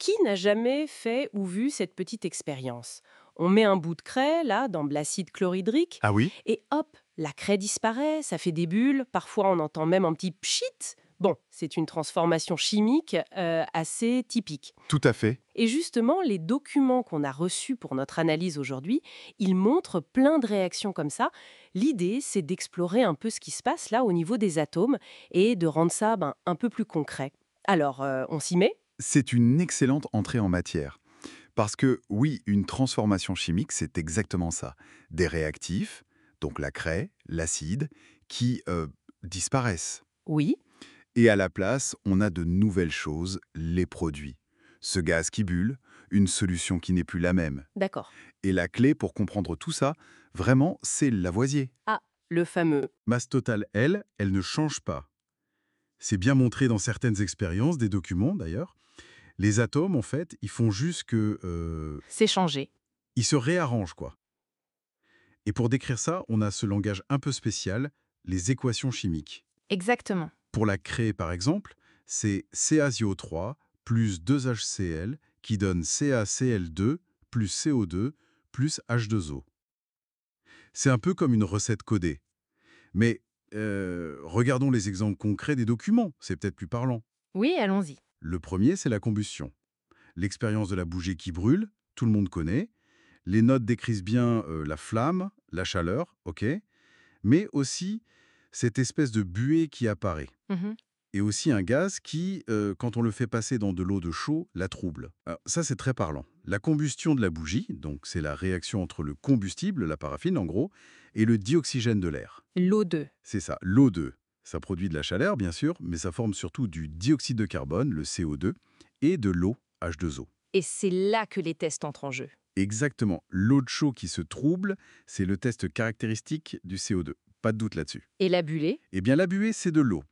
Qui n'a jamais fait ou vu cette petite expérience? On met un bout de craie, là, dans de l'acide chlorhydrique, Ah oui? et hop, la craie disparaît, ça fait des bulles, parfois on entend même un petit pchit. Bon, c'est une transformation chimique assez typique. Tout à fait. Et justement, les documents qu'on a reçus pour notre analyse aujourd'hui, ils montrent plein de réactions comme ça. L'idée, c'est d'explorer un peu ce qui se passe là au niveau des atomes et de rendre ça un peu plus concret. Alors, on s'y met? C'est une excellente entrée en matière. Parce que oui, une transformation chimique, c'est exactement ça. Des réactifs, donc la craie, l'acide, qui disparaissent. Oui, Et à la place, on a de nouvelles choses, les produits. Ce gaz qui bulle, une solution qui n'est plus la même. d'accord. Et la clé pour comprendre tout ça, vraiment, c'est Lavoisier. Ah, le fameux. Masse totale, elle ne change pas. C'est bien montré dans certaines expériences, des documents d'ailleurs. Les atomes, en fait, ils font juste que... C'est changé. ils se réarrangent, quoi. Et pour décrire ça, on a ce langage un peu spécial, les équations chimiques. Exactement. Pour la craie, par exemple, c'est CaSiO3 plus 2HCl qui donne CaCl2 plus CO2 plus H2O. C'est un peu comme une recette codée. Mais regardons les exemples concrets des documents, c'est peut-être plus parlant. Oui, allons-y. Le premier, c'est la combustion. L'expérience de la bougie qui brûle, tout le monde connaît. Les notes décrivent bien la flamme, la chaleur, ok, mais aussi cette espèce de buée qui apparaît. Mhm. Et aussi un gaz qui, quand on le fait passer dans de l'eau de chaud, la trouble. Alors, ça, c'est très parlant. La combustion de la bougie, donc c'est la réaction entre le combustible, la paraffine en gros, et le dioxygène de l'air. L'O2. C'est ça, l'O2. Ça produit de la chaleur, bien sûr, mais ça forme surtout du dioxyde de carbone, le CO2, et de l'eau, H2O. Et c'est là que les tests entrent en jeu. Exactement. L'eau de chaud qui se trouble, c'est le test caractéristique du CO2. Pas de doute là-dessus. Et la buée? Eh bien, la buée, c'est de l'eau.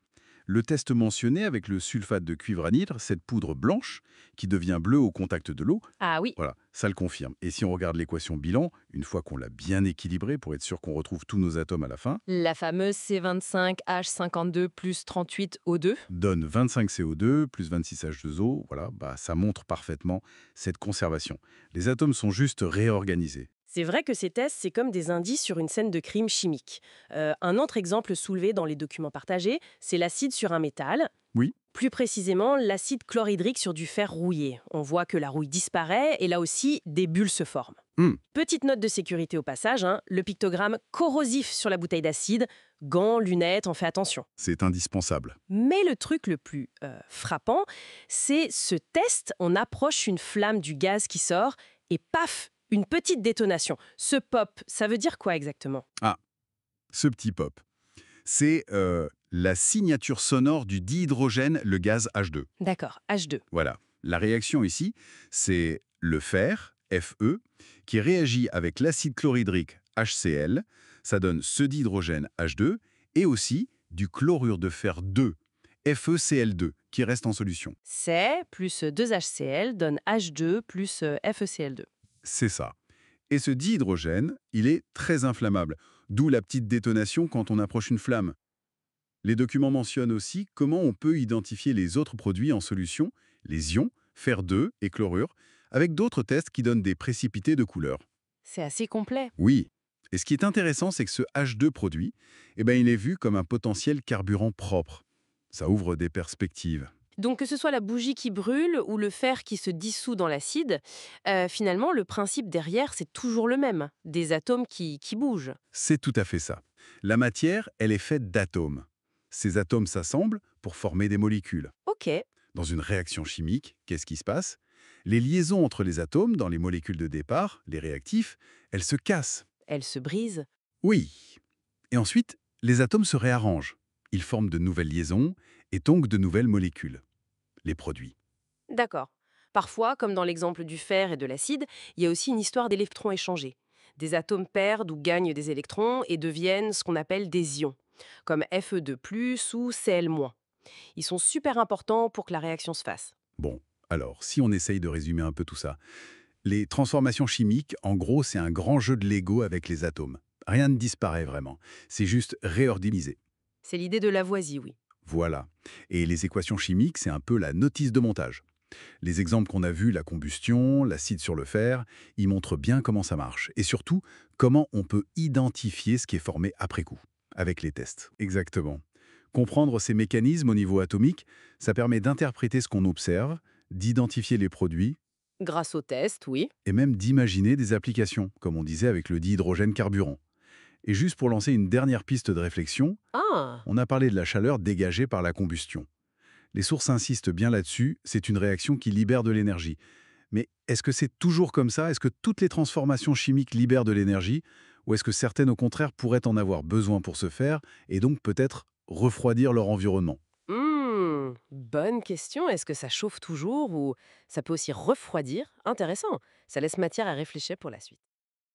Le test mentionné avec le sulfate de cuivre anhydre, cette poudre blanche qui devient bleue au contact de l'eau, Ah oui. voilà, ça le confirme. Et si on regarde l'équation bilan, une fois qu'on l'a bien équilibrée pour être sûr qu'on retrouve tous nos atomes à la fin, La fameuse C25H52 plus 38O2. donne 25 CO2 plus 26 H2O, voilà, bah, ça montre parfaitement cette conservation. Les atomes sont juste réorganisés. C'est vrai que ces tests, c'est comme des indices sur une scène de crime chimique. Un autre exemple soulevé dans les documents partagés, c'est l'acide sur un métal. Oui, Plus précisément, l'acide chlorhydrique sur du fer rouillé. On voit que la rouille disparaît et là aussi, des bulles se forment. hmm, Petite note de sécurité au passage, hein, le pictogramme corrosif sur la bouteille d'acide, gants, lunettes, on fait attention. c'est indispensable. Mais le truc le plus frappant, c'est ce test, on approche une flamme du gaz qui sort et paf, une petite détonation. Ce pop, ça veut dire quoi exactement? Ah, ce petit pop. C'est la signature sonore du dihydrogène, le gaz H2. D'accord, H2. Voilà. La réaction ici, c'est le fer, Fe, qui réagit avec l'acide chlorhydrique, HCl. Ça donne ce dihydrogène H2 et aussi du chlorure de fer 2, FeCl2, qui reste en solution. C plus 2HCl donne H2 plus FeCl2. C'est ça. Et ce dihydrogène, il est très inflammable, d'où la petite détonation quand on approche une flamme. Les documents mentionnent aussi comment on peut identifier les autres produits en solution, les ions, fer 2 et chlorure, avec d'autres tests qui donnent des précipités de couleur. C'est assez complet. Oui. Et ce qui est intéressant, c'est que ce H2 produit, eh ben, il est vu comme un potentiel carburant propre. Ça ouvre des perspectives. Donc que ce soit la bougie qui brûle ou le fer qui se dissout dans l'acide, finalement, le principe derrière, c'est toujours le même. Des atomes qui bougent. C'est tout à fait ça. La matière, elle est faite d'atomes. Ces atomes s'assemblent pour former des molécules. Ok, Dans une réaction chimique, qu'est-ce qui se passe? Les liaisons entre les atomes dans les molécules de départ, les réactifs, elles se cassent. elle se brise. Oui. Et ensuite, les atomes se réarrangent. Ils forment de nouvelles liaisons et donc de nouvelles molécules. Les produits. D'accord. Parfois, comme dans l'exemple du fer et de l'acide, il y a aussi une histoire d'électrons échangés. Des atomes perdent ou gagnent des électrons et deviennent ce qu'on appelle des ions, comme Fe2+, ou Cl-. Ils sont super importants pour que la réaction se fasse. Bon, alors, si on essaye de résumer un peu tout ça, les transformations chimiques, en gros, c'est un grand jeu de Lego avec les atomes. Rien ne disparaît vraiment. C'est juste réorganisé. C'est l'idée de Lavoisier, oui. Voilà. Et les équations chimiques, c'est un peu la notice de montage. Les exemples qu'on a vus, la combustion, l'acide sur le fer, ils montrent bien comment ça marche. Et surtout, comment on peut identifier ce qui est formé après coup, avec les tests. Exactement. Comprendre ces mécanismes au niveau atomique, ça permet d'interpréter ce qu'on observe, d'identifier les produits Grâce aux tests, oui. et même d'imaginer des applications, comme on disait avec le dihydrogène carburant. Et juste pour lancer une dernière piste de réflexion, Ah, on a parlé de la chaleur dégagée par la combustion. Les sources insistent bien là-dessus, c'est une réaction qui libère de l'énergie. Mais est-ce que c'est toujours comme ça? Est-ce que toutes les transformations chimiques libèrent de l'énergie? Ou est-ce que certaines, au contraire, pourraient en avoir besoin pour se faire et donc peut-être refroidir leur environnement? bonne question. Est-ce que ça chauffe toujours ou ça peut aussi refroidir? Intéressant. Ça laisse matière à réfléchir pour la suite.